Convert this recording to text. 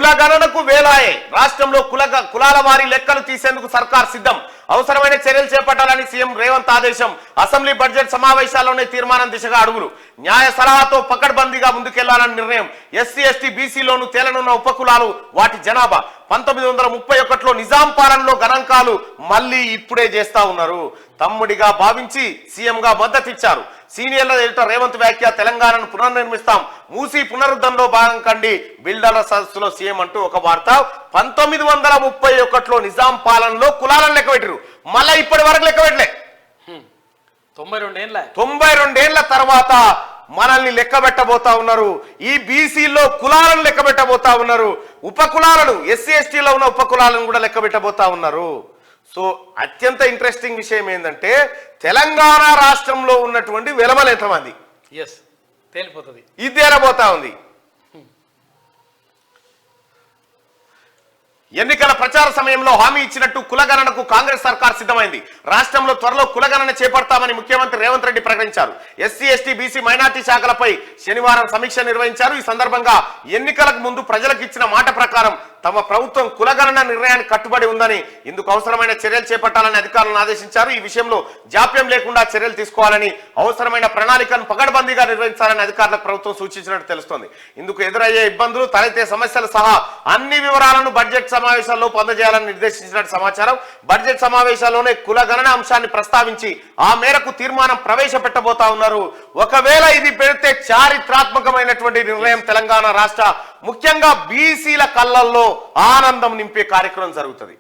కులగణనకు వేలాయే రాష్ట్రంలో కులాల వారి లెక్కలు తీసేందుకు సర్కార్ సిద్ధం. అవసరమైన చర్యలు చేపట్టాలని సీఎం రేవంత్ ఆదేశం. అసెంబ్లీ బడ్జెట్ సమావేశాల్లోనే తీర్మానం దిశగా అడుగులు. న్యాయ సలహాతో పకడ్బందీగా ముందుకెళ్లాలని నిర్ణయం. ఎస్సీ ఎస్టీ బీసీలోను తేలనున్న ఉపకులాలు వాటి జనాభా 1931లో నిజాం పాలనలో గణాంకాలు మళ్ళీ ఇప్పుడే చేస్తా ఉన్నారు. తమ్ముడిగా భావించి సీఎంగా మద్దతిచ్చారు. సీనియర్ల ఎడిటర్ రేవంత్ వ్యాఖ్య తెలంగాణను పునర్నిర్మిస్తాం, మూసీ పునరుద్ధరణలో భాగం కండి బిల్డర్ల సదస్సులో సీఎం అంటూ ఒక వార్త. 1931లో నిజాం పాలనలో కులాలను లెక్క పెట్టరు, మళ్ళా ఇప్పటి వరకు లెక్క పెట్టలే. 92 ఏళ్ల తర్వాత మనల్ని లెక్క పెట్టబోతా ఉన్నారు. ఈ బీసీలో కులాలను లెక్క పెట్టబోతా ఉన్నారు. ఉపకులాలను ఎస్సీ ఎస్టీలో ఉన్న ఉపకులాలను కూడా లెక్క పెట్టబోతా ఉన్నారు. సో అత్యంత ఇంట్రెస్టింగ్ విషయం ఏంటంటే తెలంగాణ రాష్ట్రంలో ఉన్నటువంటి వెలమలు ఎంతమంది ఇది తేలబోతా ఉంది. ఎన్నికల ప్రచార సమయంలో హామీ ఇచ్చినట్టు కులగణనకు కాంగ్రెస్ సర్కార్ సిద్ధమైంది. రాష్ట్రంలో త్వరలో కులగణన చేపడతామని ముఖ్యమంత్రి రేవంత్ రెడ్డి ప్రకటించారు. ఎస్సీ ఎస్టీ బీసీ మైనార్టీ శాఖలపై శనివారం సమీక్ష నిర్వహించారు. ఈ సందర్భంగా ఎన్నికలకు ముందు ప్రజలకు ఇచ్చిన మాట ప్రకారం తమ ప్రభుత్వం కులగణన నిర్ణయానికి కట్టుబడి ఉందని, ఇందుకు అవసరమైన చర్యలు చేపట్టాలని అధికారులను ఆదేశించారు. ఈ విషయంలో జాప్యం లేకుండా చర్యలు తీసుకోవాలని, అవసరమైన ప్రణాళికను పకడ్బందీగా నిర్వహించాలని అధికారులకు ప్రభుత్వం సూచించినట్టు తెలుస్తోంది. ఇందుకు ఎదురయ్యే ఇబ్బందులు, తలెత్తే సమస్యలు సహా అన్ని వివరాలను బడ్జెట్ సమావేశాల్లో పొందజేయాలని నిర్దేశించినట్టు సమాచారం. బడ్జెట్ సమావేశాల్లోనే కులగణన అంశాన్ని ప్రస్తావించి ఆ మేరకు తీర్మానం ప్రవేశపెట్టబోతా ఉన్నారు. ఒకవేళ ఇది పెడితే చారిత్రాత్మకమైనటువంటి నిర్ణయం. తెలంగాణ రాష్ట్ర ముఖ్యంగా బీసీల కళ్ళల్లో ఆనందం నింపే కార్యక్రమం జరుగుతుంది.